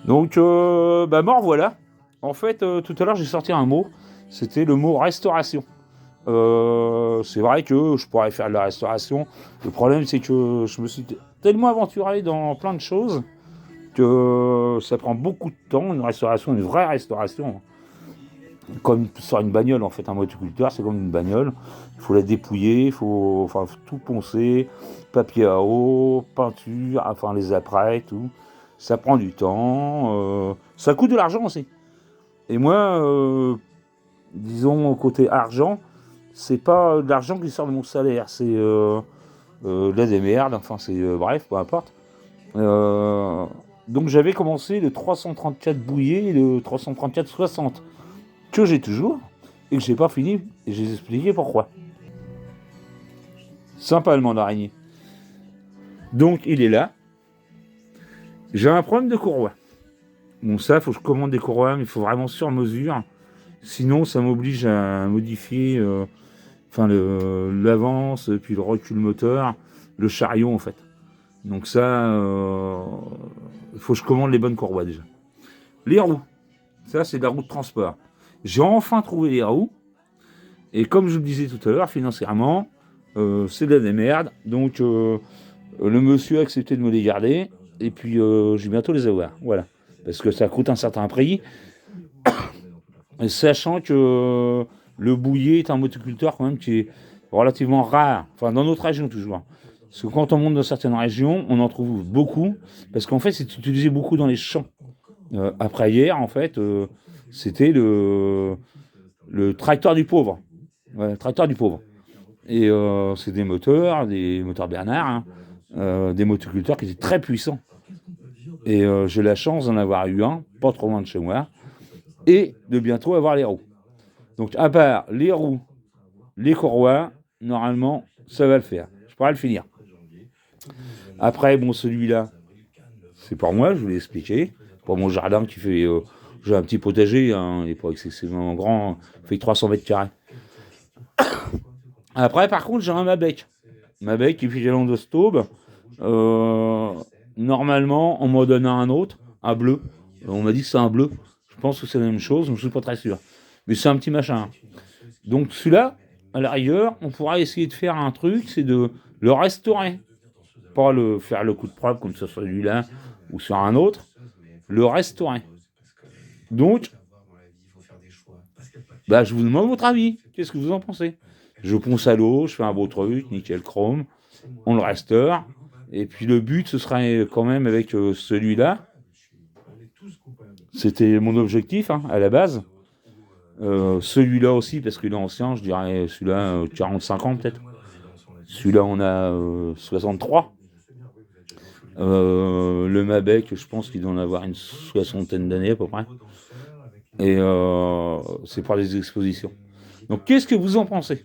Donc, me revoilà. En fait, tout à l'heure, j'ai sorti un mot. C'était le mot restauration. C'est vrai que je pourrais faire de la restauration. Le problème, c'est que je me suis tellement aventuré dans plein de choses que ça prend beaucoup de temps. Une restauration, une vraie restauration. Comme sur une bagnole, en fait, un motoculteur, c'est comme une bagnole. Il faut la dépouiller, faut tout poncer, papier à eau, peinture, enfin les apprêts, tout. Ça prend du temps. Ça coûte de l'argent aussi. Et moi, disons, côté argent, c'est pas de l'argent qui sort de mon salaire, c'est là des merdes, enfin c'est bref, peu importe. Donc j'avais commencé le 334 bouillé et le 334-60, que j'ai toujours, et que j'ai pas fini, et j'ai expliqué pourquoi. Sympa le mandarinier. Donc il est là. J'ai un problème de courroie. Bon ça, faut que je commande des courroies, mais il faut vraiment sur mesure. Sinon ça m'oblige à modifier l'avance, puis le recul moteur, le chariot en fait. Donc ça, il faut que je commande les bonnes courroies déjà. Les roues, ça c'est de la roue de transport. J'ai enfin trouvé les roues, et comme je vous le disais tout à l'heure, financièrement, c'est de la démerde. Donc le monsieur a accepté de me les garder, et puis je vais bientôt les avoir. Voilà. Parce que ça coûte un certain prix, sachant que le bouillet est un motoculteur quand même qui est relativement rare, enfin dans notre région toujours. Parce que quand on monte dans certaines régions, on en trouve beaucoup, parce qu'en fait c'est utilisé beaucoup dans les champs. Après hier, en fait, c'était le tracteur du pauvre. Ouais, le tracteur du pauvre. Et c'est des moteurs Bernard, hein, des motoculteurs qui étaient très puissants. Et j'ai la chance d'en avoir eu un, pas trop loin de chez moi, et de bientôt avoir les roues. Donc à part les roues, les courroies, normalement, ça va le faire. Je pourrais le finir. Après, bon, celui-là, c'est pour moi, je vous l'ai expliqué. Pour mon jardin qui fait... j'ai un petit potager, hein, il n'est pas excessivement grand, il fait 300 mètres carrés. Après, par contre, j'ai un Mabec. Mabec qui fait jalon de staube. Normalement, on m'en donne un autre, un bleu. On m'a dit que c'est un bleu. Je pense que c'est la même chose, mais je ne suis pas très sûr. Mais c'est un petit machin. Donc celui-là, à la rigueur, on pourra essayer de faire un truc, c'est de le restaurer. Pas le faire le coup de propre comme sur celui-là ou sur un autre. Le restaurer. Donc, je vous demande votre avis. Qu'est-ce que vous en pensez? Je ponce à l'eau, je fais un beau truc, nickel chrome, on le restaure. Et puis le but, ce serait quand même avec celui-là. C'était mon objectif à la base. Celui-là aussi, parce qu'il est ancien, je dirais celui-là 45 ans peut-être. Celui-là, on a 63. Le Mabec, je pense qu'il doit en avoir une soixantaine d'années à peu près. Et c'est pour les expositions. Donc, qu'est-ce que vous en pensez?